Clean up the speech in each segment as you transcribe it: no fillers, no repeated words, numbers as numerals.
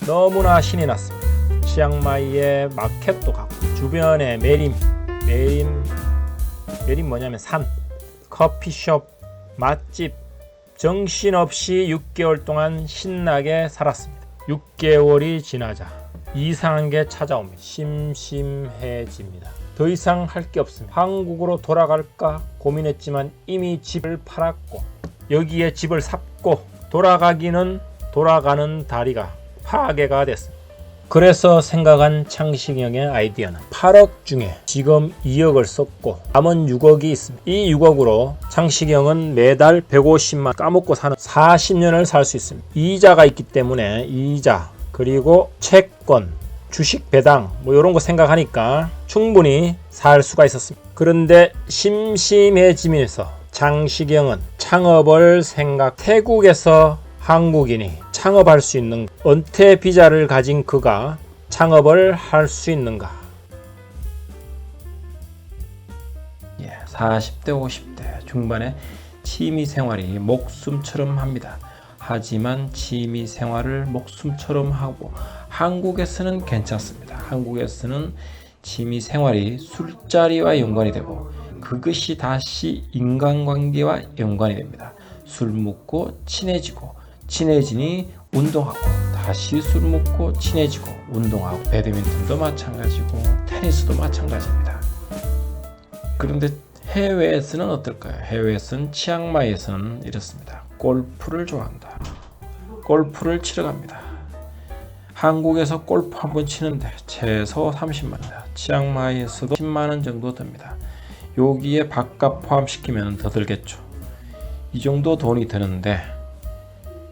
너무나 신이 났습니다. 치앙마이에 마켓도 가고 주변에 메림 뭐냐면 산, 커피숍, 맛집, 정신없이 6개월 동안 신나게 살았습니다. 6개월이 지나자 이상한 게 찾아옵니다. 심심해집니다. 더 이상 할 게 없습니다. 한국으로 돌아갈까 고민했지만 이미 집을 팔았고 여기에 집을 샀고 돌아가기는 돌아가는 다리가 파괴가 됐습니다. 그래서 생각한 창식형의 아이디어는 8억 중에 지금 2억을 썼고 남은 6억이 있습니다. 이 6억으로 창식형은 매달 150만 까먹고 사는 40년을 살 수 있습니다. 이자가 있기 때문에 이자 그리고 채권, 주식 배당 이런 거 생각하니까 충분히 살 수가 있었습니다. 그런데 심심해지면서 창식형은 창업을 태국에서 한국인이 창업할 수 있는 은퇴 비자를 가진 그가 창업을 할 수 있는가? 40대 50대 중반에 취미 생활이 목숨처럼 합니다. 하지만 취미 생활을 목숨처럼 하고 한국에서는 괜찮습니다. 한국에서는 취미 생활이 술자리와 연관이 되고 그것이 다시 인간관계와 연관이 됩니다. 술 먹고 친해지니 운동하고 다시 술 먹고 친해지고 운동하고 배드민턴도 마찬가지고 테니스도 마찬가지입니다. 그런데 해외에서는 어떨까요? 해외에서는 치앙마이에서는 이렇습니다. 골프를 좋아한다. 골프를 치러 갑니다. 한국에서 골프 한번 치는데 최소 30만원이다. 치앙마이에서도 10만원 정도 듭니다. 여기에 밥값 포함시키면 더 들겠죠. 이 정도 돈이 드는데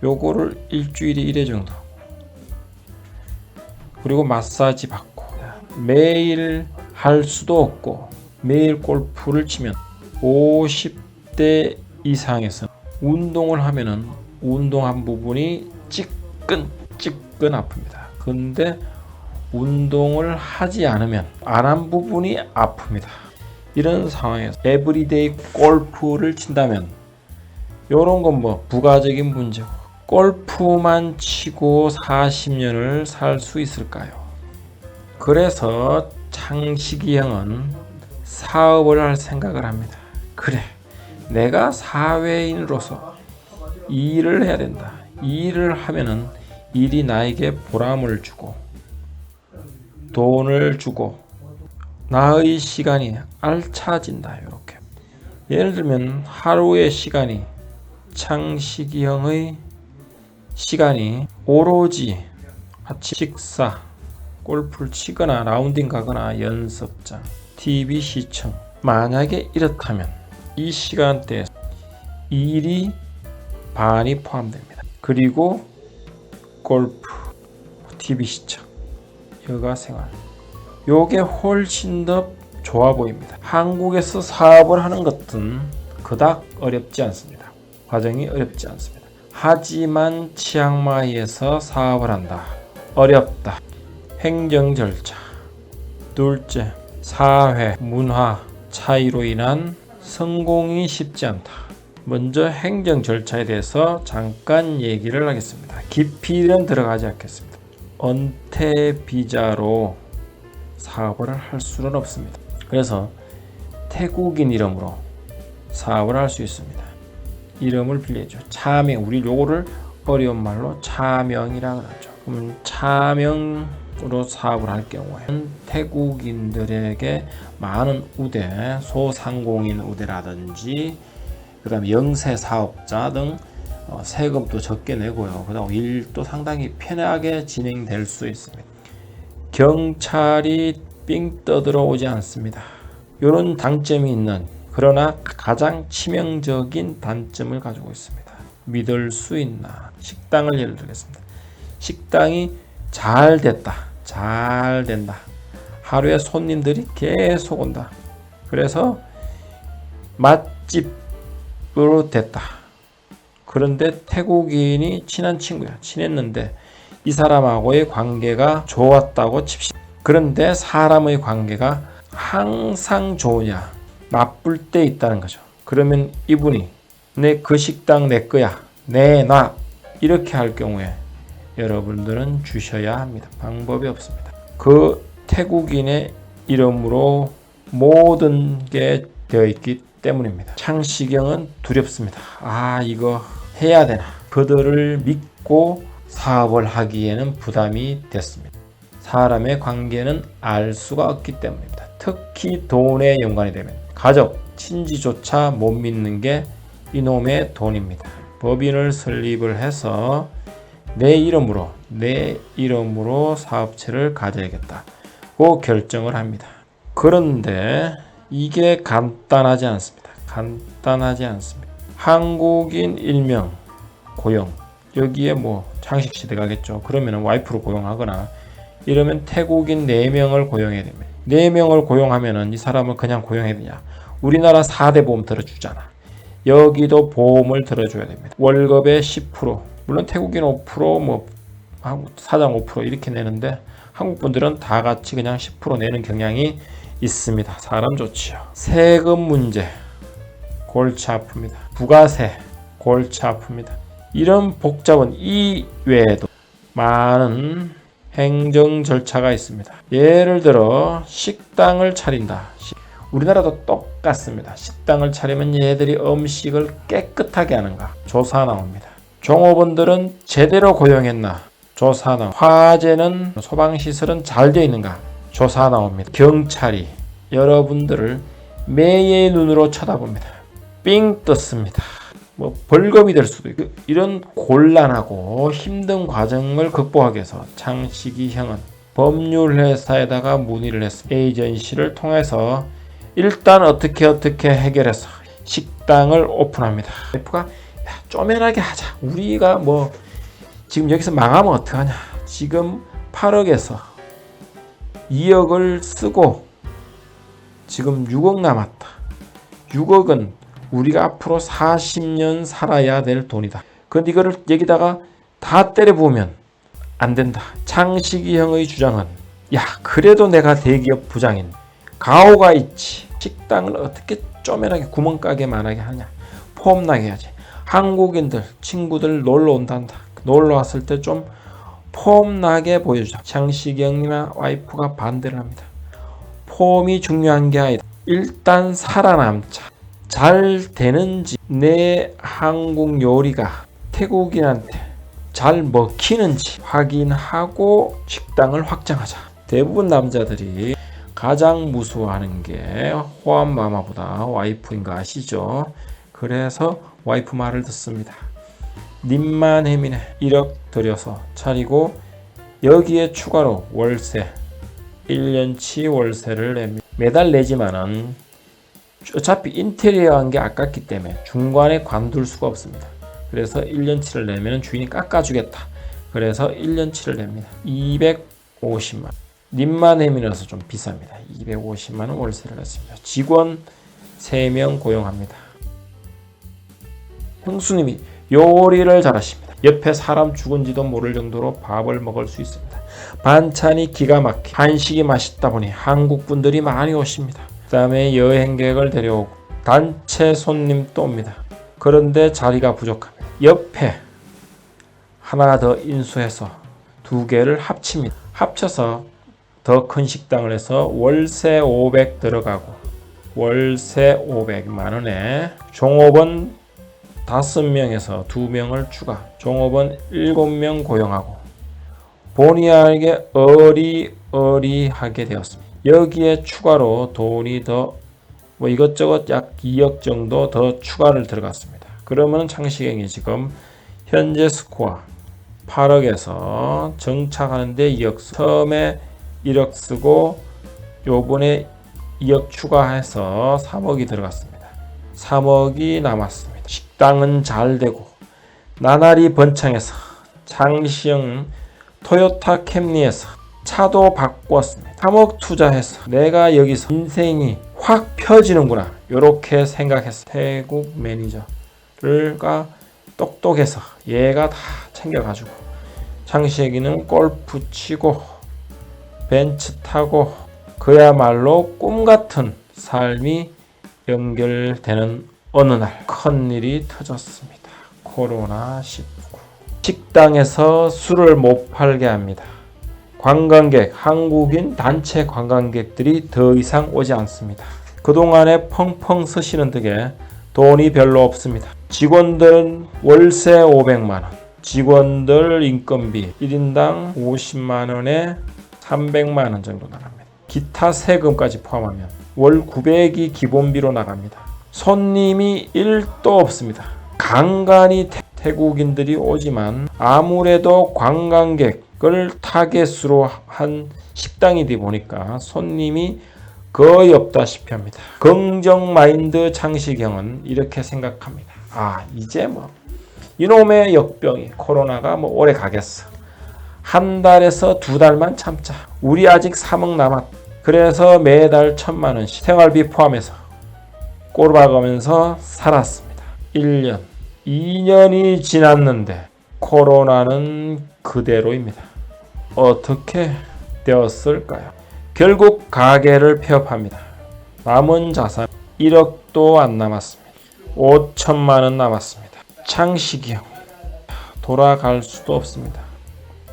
요거를 일주일에 1회 정도 그리고 마사지 받고 매일 할 수도 없고 매일 골프를 치면 50대 이상에서 운동을 하면은 운동한 부분이 찌끈 아픕니다. 근데 운동을 하지 않으면 안 한 부분이 아픕니다. 이런 상황에서 에브리데이 골프를 친다면 요런 건 부가적인 문제고 골프만 치고 40년을 살 수 있을까요? 그래서 창식이 형은 사업을 할 생각을 합니다. 그래, 내가 사회인으로서 일을 해야 된다. 일을 하면은 일이 나에게 보람을 주고 돈을 주고 나의 시간이 알차진다. 이렇게 예를 들면 하루의 시간이 창식이 형의 시간이 오로지 아침 식사, 골프를 치거나 라운딩 가거나 연습장, TV 시청 만약에 이렇다면 이 시간대에 일이 반이 포함됩니다. 그리고 골프, TV 시청, 여가 생활 요게 훨씬 더 좋아 보입니다. 한국에서 사업을 하는 것은 그닥 어렵지 않습니다. 과정이 어렵지 않습니다. 하지만 치앙마이에서 사업을 한다. 어렵다. 행정 절차, 둘째, 사회, 문화 차이로 인한 성공이 쉽지 않다. 먼저 행정 절차에 대해서 잠깐 얘기를 하겠습니다. 깊이는 들어가지 않겠습니다. 은퇴 비자로 사업을 할 수는 없습니다. 그래서 태국인 이름으로 사업을 할 수 있습니다. 이름을 빌려줘. 차명, 우리 요거를 어려운 말로 차명이라고 하죠. 그럼 차명으로 사업을 할 경우에 태국인들에게 많은 우대, 소상공인 우대라든지 그다음 영세 사업자 등 세금도 적게 내고요. 그다음 일도 상당히 편하게 진행될 수 있습니다. 경찰이 삥 떠들어오지 않습니다. 이런 장점이 있는 그러나 가장 치명적인 단점을 가지고 있습니다. 믿을 수 있나? 식당을 예를 들겠습니다. 식당이 잘 된다. 하루에 손님들이 계속 온다. 그래서 맛집으로 됐다. 그런데 태국인이 친한 친구야. 친했는데 이 사람하고의 관계가 좋았다고 칩시다. 그런데 사람의 관계가 항상 좋으냐? 나쁠 때 있다는 거죠. 그러면 이분이 그 식당 내 거야. 내놔. 이렇게 할 경우에 여러분들은 주셔야 합니다. 방법이 없습니다. 그 태국인의 이름으로 모든 게 되어 있기 때문입니다. 창시경은 두렵습니다. 이거 해야 되나? 그들을 믿고 사업을 하기에는 부담이 됐습니다. 사람의 관계는 알 수가 없기 때문입니다. 특히 돈에 연관이 되면 가족, 친지조차 못 믿는 게 이놈의 돈입니다. 법인을 설립을 해서 내 이름으로 사업체를 가져야겠다고 결정을 합니다. 그런데 이게 간단하지 않습니다. 한국인 1명 고용, 여기에 장식 시대가겠죠. 그러면 와이프를 고용하거나 이러면 태국인 4명을 고용해야 됩니다. 4명을 고용하면은 이 사람을 그냥 고용해야 되냐? 우리나라 4대 보험 들어주잖아. 여기도 보험을 들어줘야 됩니다. 월급의 10%, 물론 태국인 5%, 사장 5% 이렇게 내는데 한국 분들은 다 같이 그냥 10% 내는 경향이 있습니다. 사람 좋지요. 세금 문제, 골치 아픕니다. 부가세, 골치 아픕니다. 이런 복잡한 이외에도 많은 행정 절차가 있습니다. 예를 들어 식당을 차린다. 우리나라도 똑같습니다. 식당을 차리면 얘들이 음식을 깨끗하게 하는가 조사 나옵니다. 종업원들은 제대로 고용했나 조사 나옵니다. 화재는 소방시설은 잘 되어 있는가 조사 나옵니다. 경찰이 여러분들을 매의 눈으로 쳐다봅니다. 삥 떴습니다. 벌금이 될 수도 있고. 이런 곤란하고 힘든 과정을 극복하기 위해서 창식이 형은 법률회사에다가 문의를 했습니다. 에이전시를 통해서 일단 어떻게 해결해서 식당을 오픈합니다. 와이프가 쪼매나게 하자. 우리가 지금 여기서 망하면 어떡하냐. 지금 8억에서 2억을 쓰고 지금 6억 남았다. 6억은 우리가 앞으로 40년 살아야 될 돈이다. 그런데 이거를 여기다가 다 때려 부으면 안 된다. 창식이 형의 주장은 그래도 내가 대기업 부장인 가오가 있지. 식당을 어떻게 쪼매나게 구멍가게만 하게 하냐. 폼나게 해야지. 한국인들 친구들 놀러 온단다. 놀러 왔을 때 좀 폼나게 보여주자. 창식이 형님과 와이프가 반대를 합니다. 폼이 중요한 게 아니다. 일단 살아남자. 잘 되는지, 내 한국 요리가 태국인한테 잘 먹히는지 확인하고 식당을 확장하자. 대부분 남자들이 가장 무서워하는 게 호환마마보다 와이프인 거 아시죠? 그래서 와이프 말을 듣습니다. 님만 해미네 1억 들여서 차리고 여기에 추가로 월세 1년치 월세를 냅니다. 매달 내지만은 어차피 인테리어 한 게 아깝기 때문에 중간에 관둘 수가 없습니다. 그래서 1년치를 내면 주인이 깎아주겠다. 그래서 1년치를 냅니다. 250만. 님만 해미라서 좀 비쌉니다. 250만 원 월세를 냈습니다. 직원 3명 고용합니다. 형수님이 요리를 잘하십니다. 옆에 사람 죽은지도 모를 정도로 밥을 먹을 수 있습니다. 반찬이 기가 막히게 한식이 맛있다 보니 한국 분들이 많이 오십니다. 그 다음에 여행객을 데려오고 단체 손님도 옵니다. 그런데 자리가 부족합니다. 옆에 하나 더 인수해서 2개를 합칩니다. 합쳐서 더 큰 식당을 해서 월세 500 들어가고 월세 500만 원에 종업원 5명에서 2명을 추가, 종업원 7명 고용하고 본의 아니게 어리하게 되었습니다. 여기에 추가로 돈이 더 이것저것 약 2억 정도 더 추가를 들어갔습니다. 그러면 창식행이 지금 현재 스코어 8억에서 정착하는데 2억 처음에 1억 쓰고 요번에 2억 추가해서 3억이 들어갔습니다. 3억이 남았습니다. 식당은 잘 되고 나날이 번창해서 창시형 토요타 캠리에서 차도 바꿨습니다. 3억 투자해서 내가 여기서 인생이 확 펴지는구나 이렇게 생각해서 태국 매니저가 똑똑해서 얘가 다 챙겨가지고 창시애기는 골프 치고 벤츠 타고 그야말로 꿈같은 삶이 연결되는 어느 날 큰일이 터졌습니다. 코로나19 식당에서 술을 못 팔게 합니다. 관광객, 한국인 단체 관광객들이 더 이상 오지 않습니다. 그동안에 펑펑 쓰시는 덕에 돈이 별로 없습니다. 직원들은 월세 500만원, 직원들 인건비 1인당 50만원에 300만원 정도 나갑니다. 기타 세금까지 포함하면 월 900이 기본비로 나갑니다. 손님이 1도 없습니다. 간간히 태국인들이 오지만 아무래도 관광객을 타겟으로 한 식당이다 보니까 손님이 거의 없다시피 합니다. 긍정 마인드 창시경은 이렇게 생각합니다. 이제 이놈의 역병이 코로나가 오래 가겠어. 한 달에서 두 달만 참자. 우리 아직 3억 남았. 그래서 매달 1,000만원씩 생활비 포함해서 꼬박하면서 살았습니다. 1년, 2년이 지났는데 코로나는 그대로입니다. 어떻게 되었을까요? 결국 가게를 폐업합니다. 남은 자산 1억도 안 남았습니다. 5천만원 남았습니다. 창식이 형 돌아갈 수도 없습니다.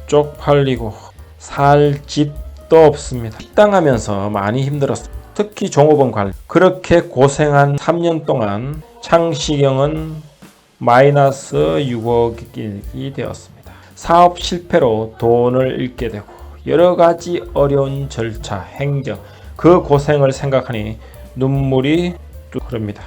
쪽팔리고 살 집도 없습니다. 식당 하면서 많이 힘들었습니다. 특히 종업원 관리 그렇게 고생한 3년 동안 창식형은 마이너스 6억이 되었습니다. 사업 실패로 돈을 잃게 되고 여러 가지 어려운 절차, 행정, 그 고생을 생각하니 눈물이 뚝 흐릅니다.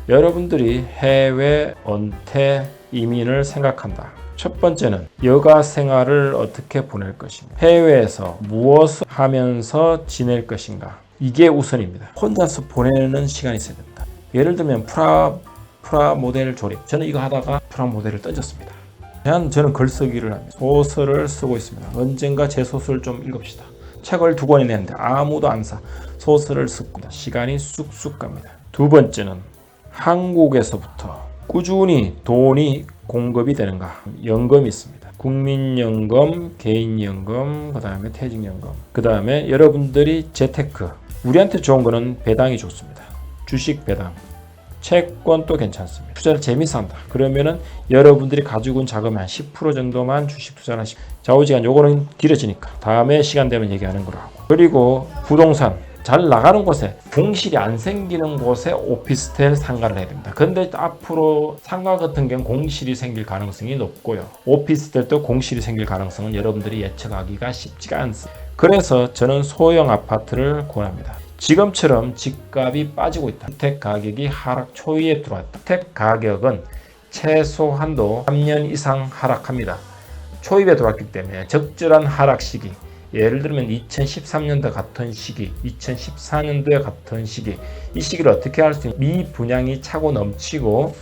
여러분들이 해외 은퇴 이민을 생각한다. 첫 번째는 여가 생활을 어떻게 보낼 것인가, 해외에서 무엇을 하면서 지낼 것인가, 이게 우선입니다. 혼자서 보내는 시간이 있어야 됩니다. 예를 들면 프라 모델 조립, 저는 이거 하다가 프라 모델을 던졌습니다. 저는 글쓰기를 합니다. 소설을 쓰고 있습니다. 언젠가 제 소설 좀 읽읍시다. 책을 2권이 냈는데 아무도 안 사. 소설을 쓰고 시간이 쑥쑥 갑니다. 두 번째는 한국에서부터 꾸준히 돈이 공급이 되는가. 연금이 있습니다. 국민연금, 개인연금, 그 다음에 퇴직연금, 그 다음에 여러분들이 재테크, 우리한테 좋은 거는 배당이 좋습니다. 주식 배당, 채권도 괜찮습니다. 투자를 재미있어 한다. 그러면은 여러분들이 가지고 온 자금의 한 10% 정도만 주식 투자를 하시고, 좌우지간 요거는 길어지니까 다음에 시간 되면 얘기하는 거로 하고, 그리고 부동산 잘 나가는 곳에, 공실이 안 생기는 곳에 오피스텔 상가를 해야 됩니다. 근데 앞으로 상가 같은 경우는 공실이 생길 가능성이 높고요. 오피스텔도 공실이 생길 가능성은 여러분들이 예측하기가 쉽지가 않습니다. 그래서 저는 소형 아파트를 권합니다. 지금처럼 집값이 빠지고 있다. 주택 가격이 하락 초기에 들어왔다. 주택 가격은 최소한도 3년 이상 하락합니다. 초입에 들어왔기 때문에 적절한 하락 시기, 예를 들면 2013년도 같은 시기, 2014년도에 같은 시기, 이 시기를 어떻게 할 수 있는, 미분양이 차고 넘치고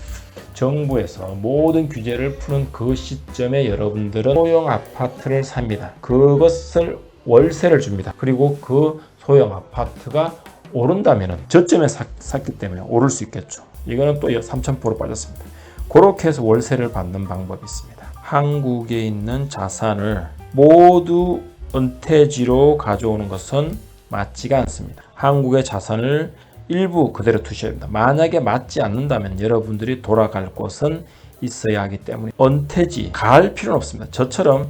정부에서 모든 규제를 푸는 그 시점에 여러분들은 소형 아파트를 삽니다. 그것을 월세를 줍니다. 그리고 그 소형 아파트가 오른다면 저점에 샀기 때문에 오를 수 있겠죠. 이거는 또 3,000% 빠졌습니다. 그렇게 해서 월세를 받는 방법이 있습니다. 한국에 있는 자산을 모두 은퇴지로 가져오는 것은 맞지가 않습니다. 한국의 자산을 일부 그대로 두셔야 합니다. 만약에 맞지 않는다면 여러분들이 돌아갈 곳은 있어야 하기 때문에 은퇴지 갈 필요는 없습니다. 저처럼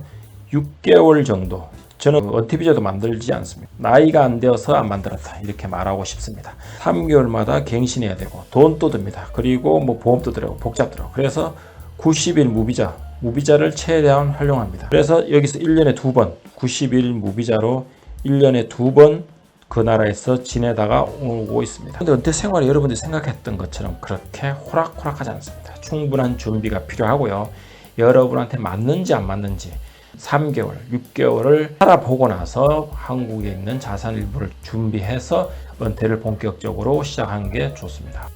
6개월 정도, 저는 은퇴비자도 만들지 않습니다. 나이가 안 되어서 안 만들었다, 이렇게 말하고 싶습니다. 3개월마다 갱신해야 되고 돈도 듭니다. 그리고 보험도 들어가고 복잡더라고. 그래서 90일 무비자를 최대한 활용합니다. 그래서 여기서 1년에 2번 90일 무비자로 1년에 2번 그 나라에서 지내다가 오고 있습니다. 근데 은퇴 생활이 여러분들이 생각했던 것처럼 그렇게 호락호락하지 않습니다. 충분한 준비가 필요하고요. 여러분한테 맞는지 안 맞는지 3개월, 6개월을 살아보고 나서 한국에 있는 자산 일부를 준비해서 은퇴를 본격적으로 시작하는 게 좋습니다.